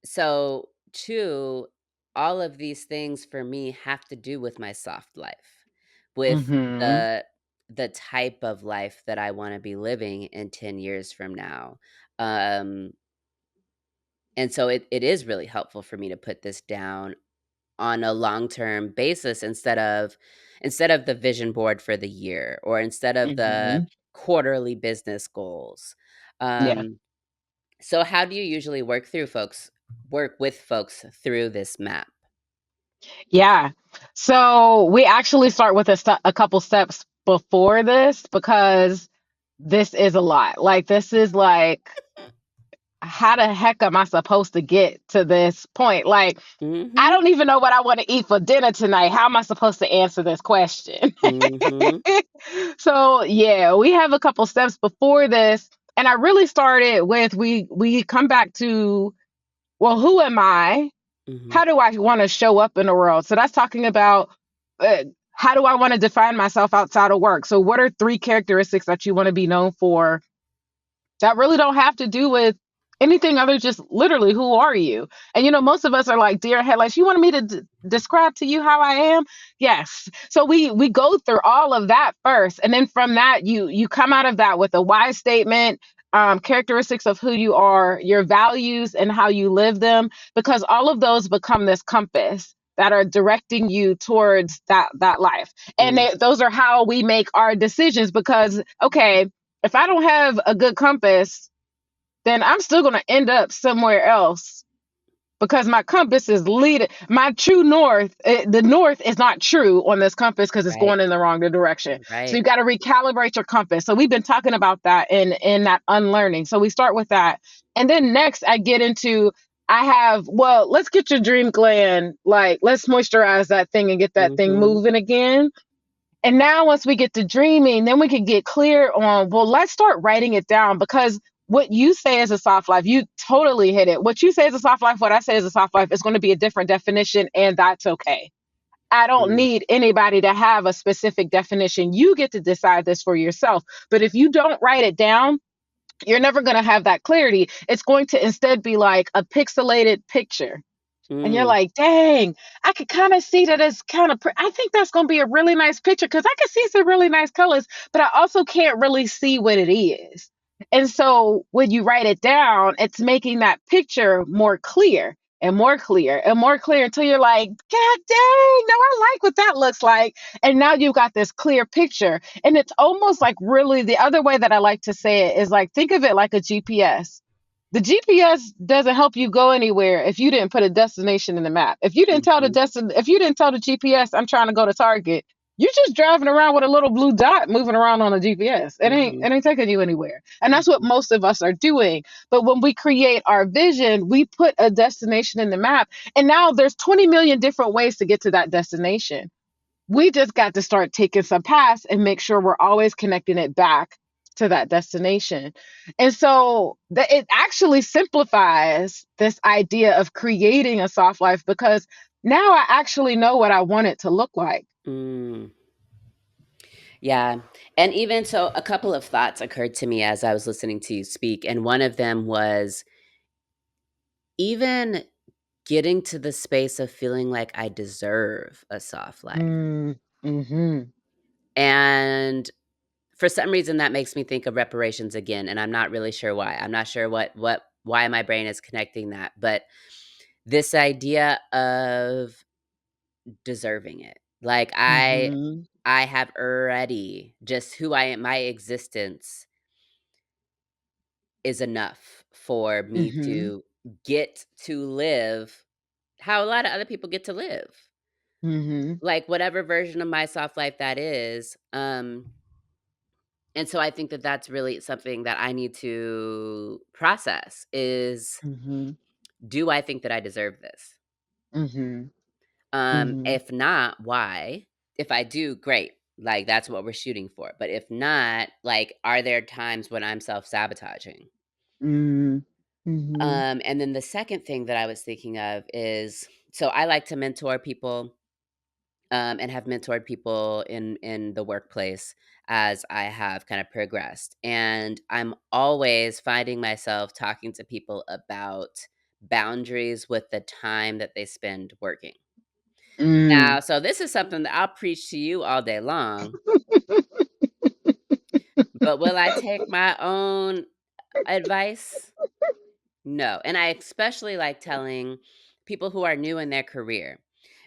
so, two, all of these things for me have to do with my soft life, with Mhm. the type of life that I want to be living in 10 years from now. Um, and so it is really helpful for me to put this down on a long-term basis instead of the vision board for the year or instead of the Mhm. quarterly business goals. Yeah. Um, so how do you usually work with folks through this map? Yeah. So we actually start with a couple steps before this because this is a lot. Like, this is like, how the heck am I supposed to get to this point? Like, I Mhm. don't even know what I want to eat for dinner tonight. How am I supposed to answer this question? Mhm. So yeah, we have a couple steps before this, and I really started with we come back to, well, who am I? Mhm. How do I want to show up in the world? So that's talking about, how do I want to define myself outside of work? So what are three characteristics that you want to be known for that really don't have to do with anything other, just literally who are you? And most of us are like deer in headlights. You wanted me to describe to you how I am? Yes. So we go through all of that first, and then from that you come out of that with a why statement, characteristics of who you are, your values, and how you live them, because all of those become this compass that are directing you towards that life. And Mm. those are how we make our decisions, because okay, if I don't have a good compass, then I'm still going to end up somewhere else, because my compass is leading my true north. The north is not true on this compass because it's Right. going in the wrong direction. So Right. you got to recalibrate your compass. So we've been talking about that in that unlearning. So we start with that, and then next I get into, I have, well, let's get your dream gland, like let's moisturize that thing and get that thing Mhm. moving again. And now, once we get to dreaming, then we can get clear on, well, let's start writing it down, because what you say is a soft life, you totally hit it. What you say is a soft life, what I say is a soft life, is going to be a different definition, and that's okay. I don't Mm. need anybody to have a specific definition. You get to decide this for yourself. But if you don't write it down, you're never going to have that clarity. It's going to instead be like a pixelated picture, and you're Mm. like, dang, I could kind of see that it's kind of, I think that's going to be a really nice picture because I can see some really nice colors, but I also can't really see what it is. And so when you write it down, it's making that picture more clear and more clear and more clear until you're like, God dang, no, I like what that looks like. And now you've got this clear picture. And it's almost like, really, the other way that I like to say it is like, think of it like a GPS. The GPS doesn't help you go anywhere if you didn't put a destination in the map. Mhm. If you didn't tell the GPS I'm trying to go to Target, you're just driving around with a little blue dot moving around on a GPS. Mhm. It ain't taking you anywhere. And that's what Mhm. most of us are doing. But when we create our vision, we put a destination in the map. And now there's 20 million different ways to get to that destination. We just got to start taking some paths and make sure we're always connecting it back to that destination. And so it actually simplifies this idea of creating a soft life, because now I actually know what I want it to look like. Mm. Yeah. And even so, a couple of thoughts occurred to me as I was listening to you speak. And one of them was even getting to the space of feeling like I deserve a soft life. Mm, mhm. And for some reason that makes me think of reparations again, and I'm not really sure why. I'm not sure what why my brain is connecting that, but this idea of deserving it. Like Mhm. I have already just who I am, my existence is enough for me Mhm. to get to live how a lot of other people get to live. Mhm. Like whatever version of my soft life that is. And so I think that that's really something that I need to process is, Mhm. do I think that I deserve this? Mhm. Mhm. If not, why? If I do, great. Like that's what we're shooting for. But if not, like, are there times when I'm self-sabotaging? Mhm. Mhm. And then the second thing that I was thinking of is, so I like to mentor people, and have mentored people in the workplace as I have kind of progressed. And I'm always finding myself talking to people about boundaries with the time that they spend working. Mm. Now, so this is something that I'll preach to you all day long, but will I take my own advice? No. And I especially like telling people who are new in their career,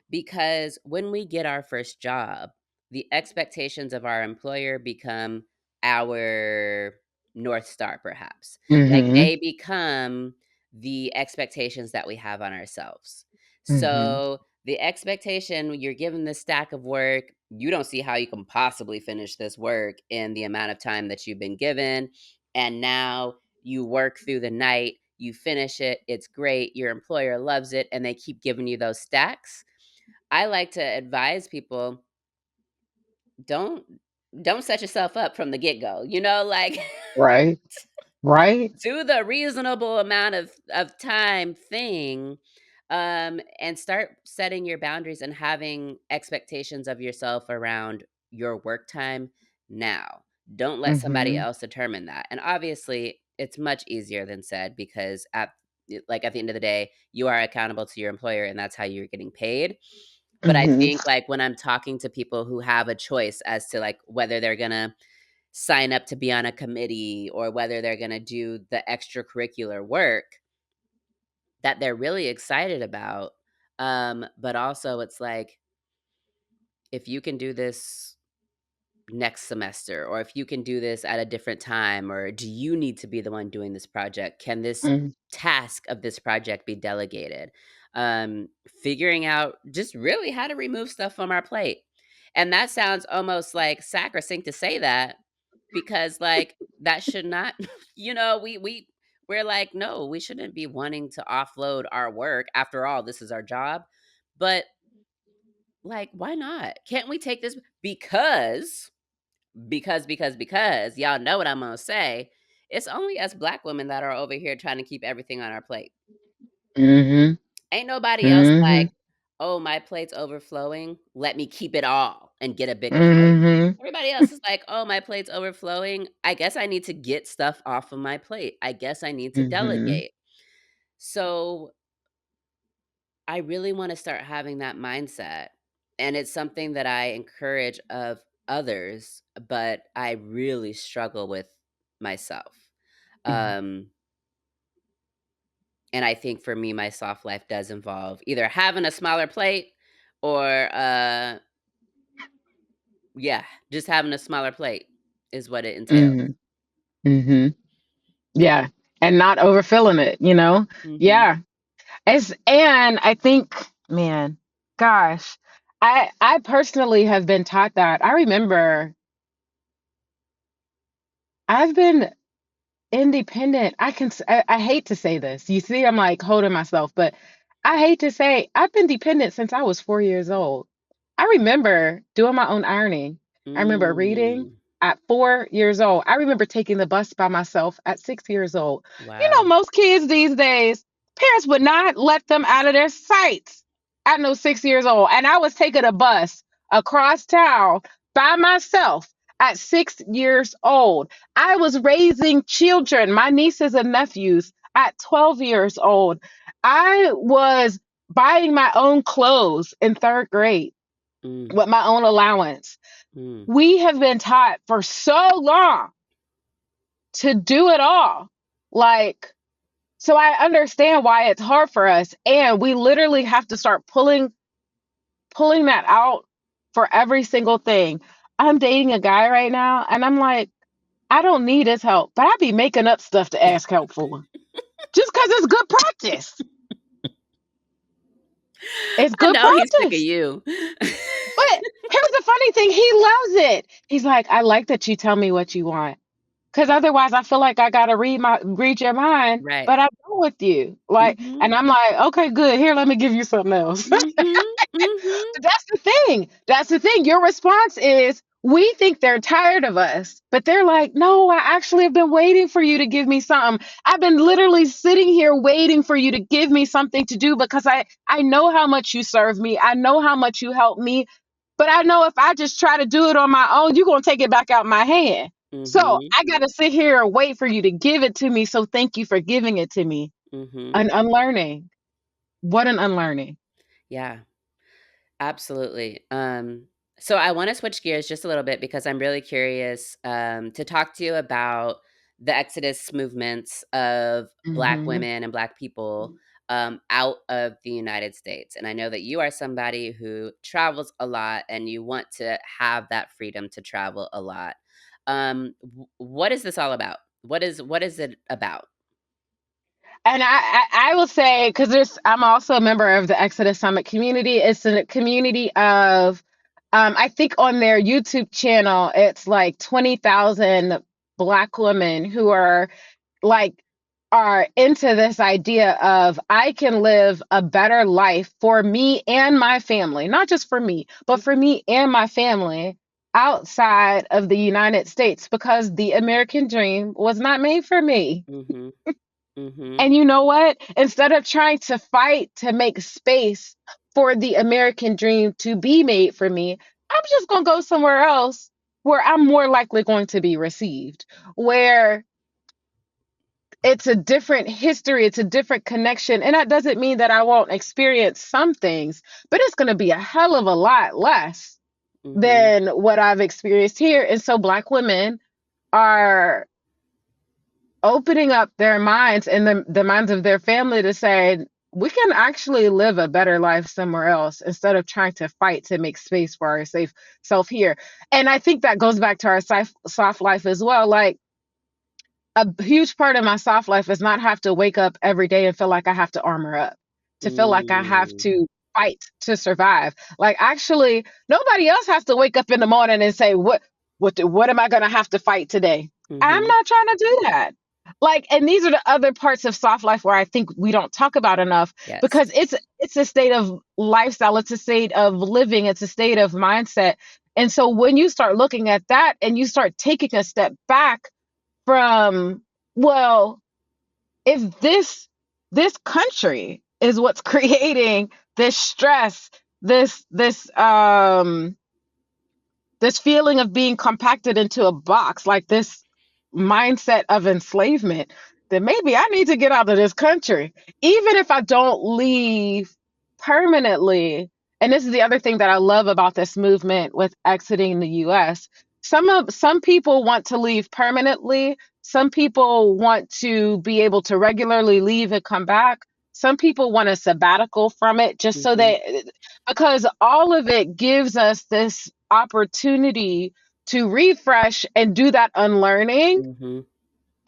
because when we get our first job, the expectations of our employer become our North Star, perhaps. Like Mhm. they become the expectations that we have on ourselves. Mhm. So, the expectation when you're given this stack of work, you don't see how you can possibly finish this work in the amount of time that you've been given. And now you work through the night, you finish it, it's great, your employer loves it, and they keep giving you those stacks. I like to advise people, don't don't set yourself up from the get-go, like Right. Right. do the reasonable amount of time thing, and start setting your boundaries and having expectations of yourself around your work time now. Don't let somebody Mhm. else determine that. And obviously, it's much easier than said because at the end of the day, you are accountable to your employer and that's how you're getting paid. But I Mhm. think like when I'm talking to people who have a choice as to like whether they're going to sign up to be on a committee or whether they're going to do the extracurricular work that they're really excited about. But also, it's like, if you can do this next semester, or if you can do this at a different time, or do you need to be the one doing this project? Can this Mm. task of this project be delegated? Figuring out just really how to remove stuff from our plate. And that sounds almost like sacrosanct to say that, because like that should not, we're like, no, we shouldn't be wanting to offload our work. After all, this is our job. But like, why not? Can't we take this because y'all know what I'm gonna say. It's only us black women that are over here trying to keep everything on our plate. Mhm. Ain't nobody else like, Mhm. oh, my plate's overflowing. Let me keep it all and get a bigger plate. Mhm. Everybody else is like, oh, my plate's overflowing. I guess I need to get stuff off of my plate. I guess I need to Mhm. delegate. So I really want to start having that mindset. And it's something that I encourage of others, but I really struggle with myself. Mhm. Um, and I think for me, my soft life does involve either having a smaller plate or, yeah, just having a smaller plate is what it entails. Mhm. Mhm. Yeah. And not overfilling it, you know? Hmm. Yeah. And I think, man, gosh, I personally have been taught that. I remember I've been independent. I hate to say this. You see, I'm like holding myself, but I hate to say I've been dependent since I was 4 years old. I remember doing my own ironing. I remember reading Mm, at 4 years old. I remember taking the bus by myself at 6 years old. You know, wow. most kids these days, parents would not let them out of their sights at no 6 years old. And I was taking a bus across town by myself at 6 years old. I was raising children, my nieces and nephews, at 12 years old. I was buying my own clothes in third grade Mm, with my own allowance. mm, We have been taught for so long to do it all. Like, so I understand why it's hard for us. And we literally have to start pulling that out for every single thing. I'm dating a guy right now, and I'm like, I don't need his help, but I be making up stuff to ask help for just because it's good practice. It's I good know he's sick of practice. you. But here's the funny thing, he loves it. He's like, I like that you tell me what you want. Because otherwise I feel like I gotta read your mind, Right. but I'm done with you. Like, Mhm. and I'm like, okay, good. Here, let me give you something else. Mhm. Mhm. But that's the thing. That's the thing. Your response is, we think they're tired of us, but they're like, no, I actually have been waiting for you to give me something. I've been literally sitting here waiting for you to give me something to do because I know how much you serve me. I know how much you help me, but I know if I just try to do it on my own, you're going to take it back out my hand. So Mhm. I got to sit here and wait for you to give it to me. So thank you for giving it to me. Mhm. An unlearning. What an unlearning. Yeah. Absolutely. So I want to switch gears just a little bit because I'm really curious to talk to you about the Exodus movements of Black Hmm. women and Black people out of the United States. And I know that you are somebody who travels a lot and you want to have that freedom to travel a lot. What is this all about? What is it about? And I will say, because I'm also a member of the Exodus Summit community. It's a community of, I think on their YouTube channel, it's like 20,000 Black women who like, are into this idea of I can live a better life for me and my family, not just for me, but for me and my family outside of the United States because the American dream was not made for me. Mm-hmm. Mm-hmm. And you know what? Instead of trying to fight to make space for the American dream to be made for me, I'm just going to go somewhere else where I'm more likely going to be received, where it's a different history, it's a different connection. And that doesn't mean that I won't experience some things, but it's going to be a hell of a lot less Mm-hmm. than what I've experienced here. And so Black women are opening up their minds and the minds of their family to say, we can actually live a better life somewhere else instead of trying to fight to make space for our safe self here. And I think that goes back to our soft life as well. Like, a huge part of my soft life is not have to wake up every day and feel like I have to armor up, to feel like I have Mm. to fight to survive. Like, actually, nobody else has to wake up in the morning and say, what am I going to have to fight today? I'm Mm-hmm. not trying to do that. Like, and these are the other parts of soft life where I think we don't talk about enough Yes. because it's a state of lifestyle, it's a state of living, it's a state of mindset. And so when you start looking at that and you start taking a step back from, well, if this country is what's creating this stress, this feeling of being compacted into a box, like this mindset of enslavement, then maybe I need to get out of this country. Even if I don't leave permanently. And this is the other thing that I love about this movement with exiting the US. Some people want to leave permanently. Some people want to be able to regularly leave and come back. Some people want a sabbatical from it just so Mm-hmm. they, because all of it gives us this opportunity to refresh and do that unlearning Mm-hmm.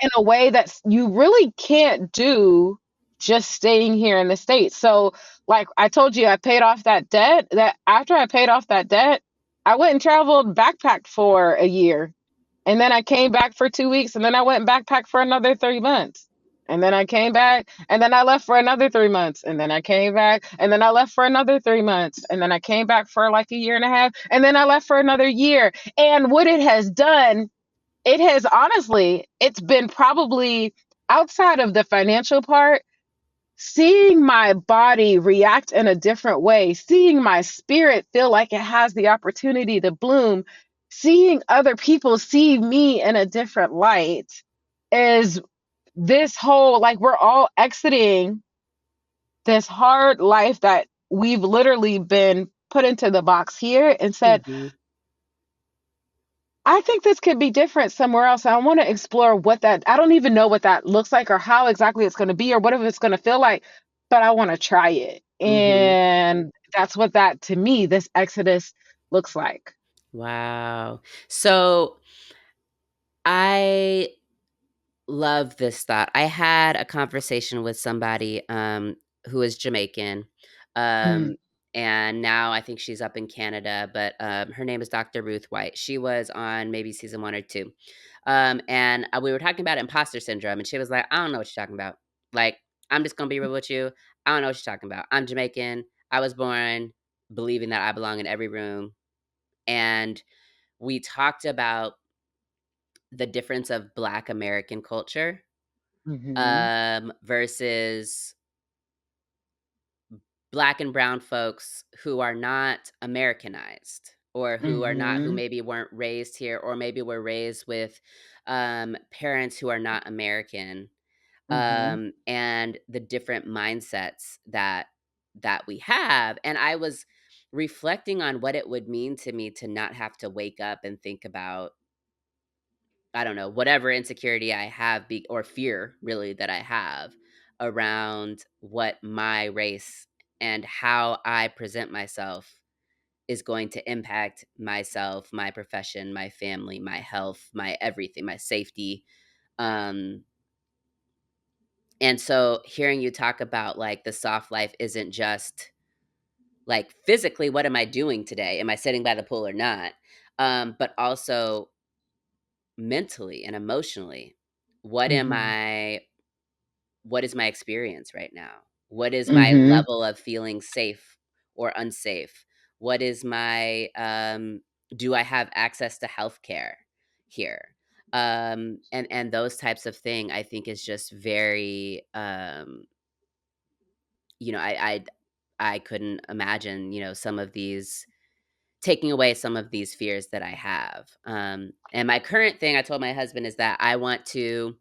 in a way that you really can't do just staying here in the States. So, like I told you, I paid off that debt. That after I paid off that debt, I went and traveled backpacked for a year. And then I came back for 2 weeks, and then I went and backpacked for another 3 months. And then I came back, and then I left for another 3 months. And then I came back, and then I left for another 3 months. And then I came back for like a year and a half, and then I left for another year. And what it has done, it has honestly, it's been probably outside of the financial part, seeing my body react in a different way, seeing my spirit feel like it has the opportunity to bloom, seeing other people see me in a different light is this whole, like, we're all exiting this hard life that we've literally been put into the box here and said, Mm-hmm. I think this could be different somewhere else. I want to explore what that, I don't even know what that looks like or how exactly it's going to be or what if it's going to feel like, but I want to try it. Mm-hmm. And that's what that, to me, this Exodus looks like. Wow. So I love this thought. I had a conversation with somebody who is Jamaican. Mm, Um, and now I think she's up in Canada, but her name is Dr. Ruth White. She was on maybe season one or two. And we were talking about imposter syndrome, and she was like, I don't know what you're talking about. Like, I'm just going to be real with you. I don't know what you're talking about. I'm Jamaican. I was born believing that I belong in every room. And we talked about the difference of Black American culture mm-hmm, versus Black and brown folks who are not Americanized or who are not, who mm-hmm, maybe weren't raised here or maybe were raised with parents who are not American, mm-hmm, and the different mindsets that we have. And I was reflecting on what it would mean to me to not have to wake up and think about, I don't know, whatever insecurity I have or fear really that I have around what my race and how I present myself is going to impact myself, my profession, my family, my health, my everything, my safety. Um and so hearing you talk about like the soft life isn't just like physically what am I doing today? Am I sitting by the pool or not? But also mentally and emotionally, what am mm-hmm, I what is my experience right now? What is my mm-hmm, level of feeling safe or unsafe? What is my do I have access to healthcare here? And those types of thing I think is just very you know, I couldn't imagine, you know, some of these taking away some of these fears that I have. And my current thing I told my husband is that I want to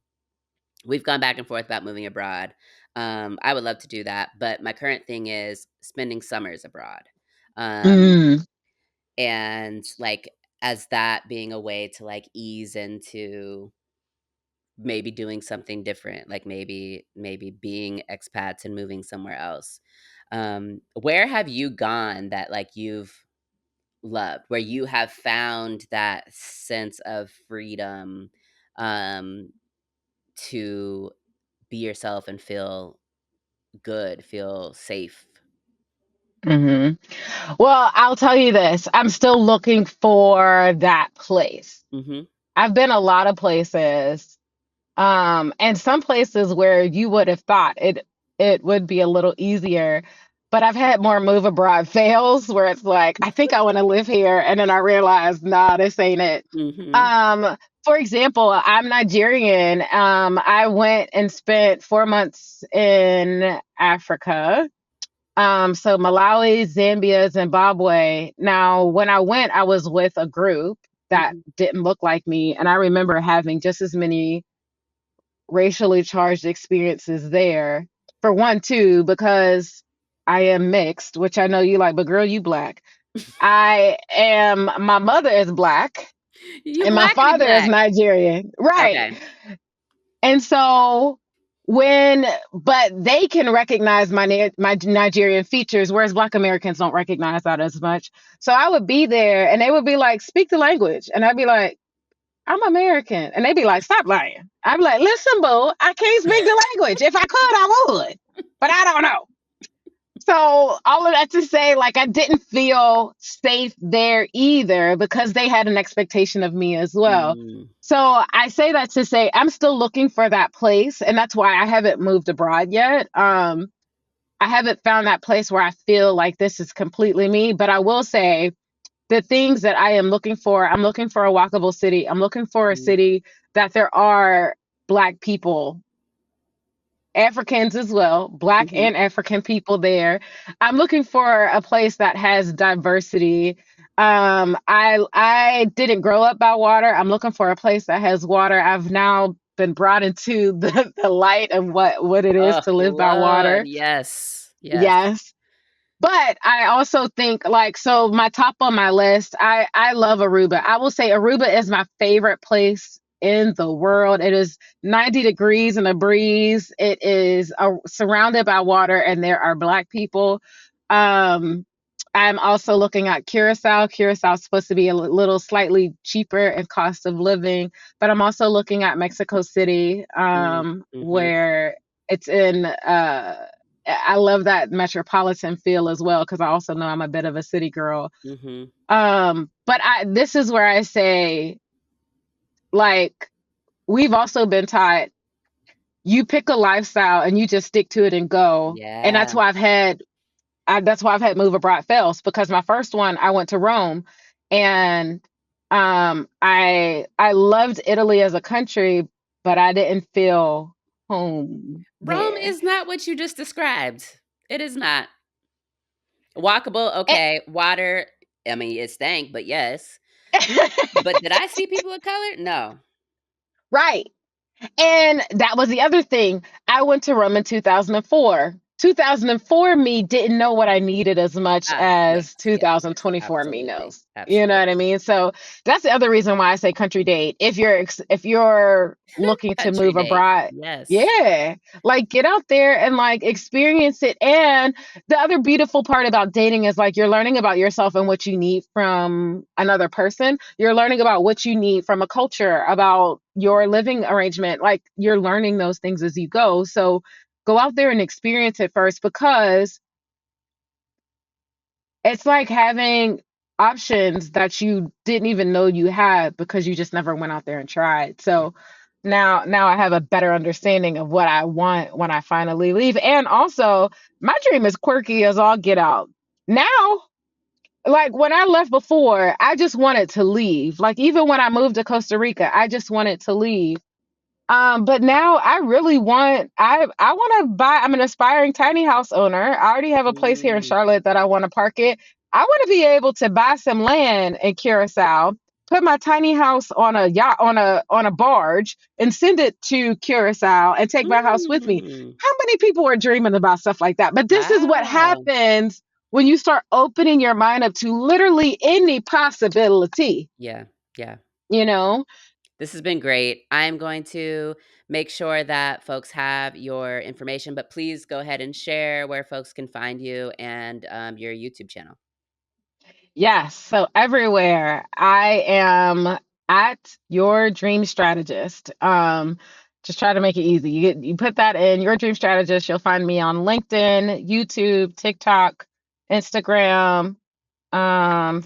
we've gone back and forth about moving abroad. I would love to do that, but my current thing is spending summers abroad. Um, mm, and like as that being a way to like ease into maybe doing something different, like maybe being expats and moving somewhere else. Where have you gone that like you've loved, where you have found that sense of freedom um, to be yourself and feel good, feel safe? mm-hmm. Well, I'll tell you this. I'm still looking for that place. Mhm. I've been a lot of places, and some places where you would have thought it would be a little easier, but I've had more move abroad fails where it's like, I think I want to live here, and then I realize, nah, this ain't it. Mhm. Um, for example, I'm Nigerian. I went and spent 4 months in Africa. So Malawi, Zambia, Zimbabwe. Now, when I went, I was with a group that Mhm. didn't look like me, and I remember having just as many racially charged experiences there. For one, too, because I am mixed, which I know you like, but girl, you black. My mother is black You and my blackity father is black. Nigerian. Right. Okay. And so when, but they can recognize my Nigerian features, whereas Black Americans don't recognize that as much. So I would be there, and they would be like, "Speak the language," and I'd be like, "I'm American," and they'd be like, "Stop lying." I'd be like, "Listen, boo, I can't speak the language. If I could, I would, but I don't know." So all of that to say, like, I didn't feel safe there either because they had an expectation of me as well. Mm. So I say that to say I'm still looking for that place, and that's why I haven't moved abroad yet. I haven't found that place where I feel like this is completely me. But I will say the things that I am looking for, I'm looking for a walkable city. I'm looking for a Mm. city that there are Black people, Africans as well, Black Mhm. and African people there. I'm looking for a place that has diversity. I didn't grow up by water. I'm looking for a place that has water. I've now been brought into the light of what it is Oh, to live by Lord, water. yes. Yes. Yes. But I also think like so my top on my list, I love Aruba. I will say Aruba is my favorite place in the world. It is 90 degrees and a breeze. It is surrounded by water and there are black people. Um I'm also looking at Curacao. Curacao is supposed to be a little slightly cheaper in cost of living, but I'm also looking at Mexico City, Mm-hmm. where it's in I love that metropolitan feel as well because I also know I'm a bit of a city girl. Mm-hmm. But I this is where I say like we've also been taught you pick a lifestyle and you just stick to it and go. And Yeah. that's why I've had move abroad fails because my first one I went to Rome and I loved Italy as a country, but I didn't feel home Rome there. is not what you just described. It is not. Walkable, And, okay. Water, I mean, it stank, but yes. But did I see people of color? No. right. And that was the other thing. I went to Rome in 2004. 2004 me didn't know what I needed as much Ah, yes, as yes, yes. 2024 me Absolutely. knows. You know what I Absolutely. mean? So that's the other reason why I say country date. If you're looking to Country move date. abroad, Yes. yeah, like get out there and like experience it. And the other beautiful part about dating is like you're learning about yourself and what you need from another person. You're learning about what you need from a culture, about your living arrangement. Like you're learning those things as you go. So go out there and experience it first because it's like having options that you didn't even know you had because you just never went out there and tried. Yeah. So now I have a better understanding of what I want when I finally leave. And also, my dream is quirky as all get out. Now, like when I left before, I just wanted to leave. Like even when I moved to Costa Rica, I just wanted to leave. But now I really want I want to buy. I'm an aspiring tiny house owner. I already have a place here in Mm, Charlotte that I want to park it. I want to be able to buy some land in Curacao, put my tiny house on a yacht on a barge, and send it to Curacao and take my house with me. mm. How many people are dreaming about stuff like that? But this is what Wow. happens when you start opening your mind up to literally any possibility. Yeah. Yeah. You know. This has been great. I'm going to make sure that folks have your information, but please go ahead and share where folks can find you and your YouTube channel. Yes. So everywhere I am at your dream strategist. Just try to make it easy. You put that in your dream strategist. You'll find me on LinkedIn, YouTube, TikTok, Instagram,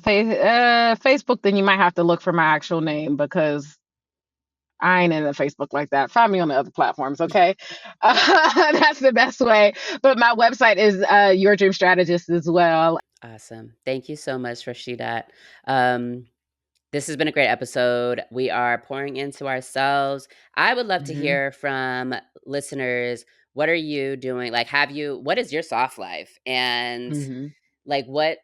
Facebook. Then you might have to look for my actual name because I ain't in the Facebook like that. Find me on the other platforms, okay? That's the best way. But my website is Your Dream Strategist as well. Awesome. Thank you so much, Rashidat. Um, this has been a great episode. We are pouring into ourselves. I would love to Hmm. hear from listeners. What are you doing? Like, what is your soft life? And Hmm. like what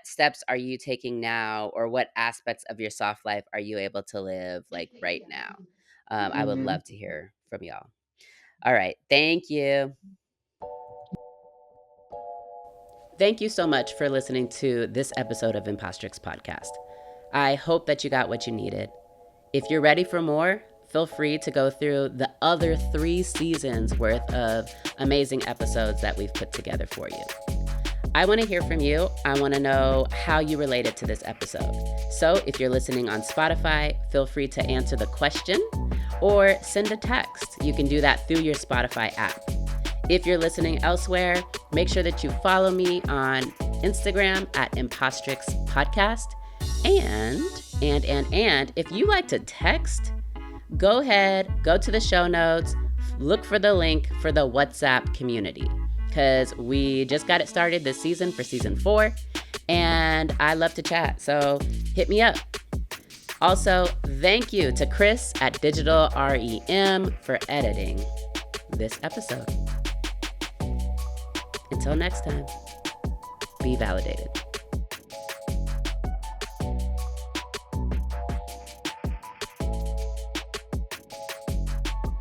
steps are you taking now, or what aspects of your soft life are you able to live like right now? I would Hmm. love to hear from y'all. All right, thank you so much for listening to this episode of Impostrix Podcast. I hope that you got what you needed. If you're ready for more, feel free to go through the other 3 seasons worth of amazing episodes that we've put together for you. I want to hear from you. I want to know how you related to this episode. So if you're listening on Spotify, feel free to answer the question or send a text. You can do that through your Spotify app. If you're listening elsewhere, make sure that you follow me on Instagram at Impostrix Podcast. And if you like to text, go ahead, go to the show notes, look for the link for the WhatsApp community, because we just got it started this season for season 4, and I love to chat, so hit me up. Also, thank you to Chris at Digital REM for editing this episode. Until next time, be validated.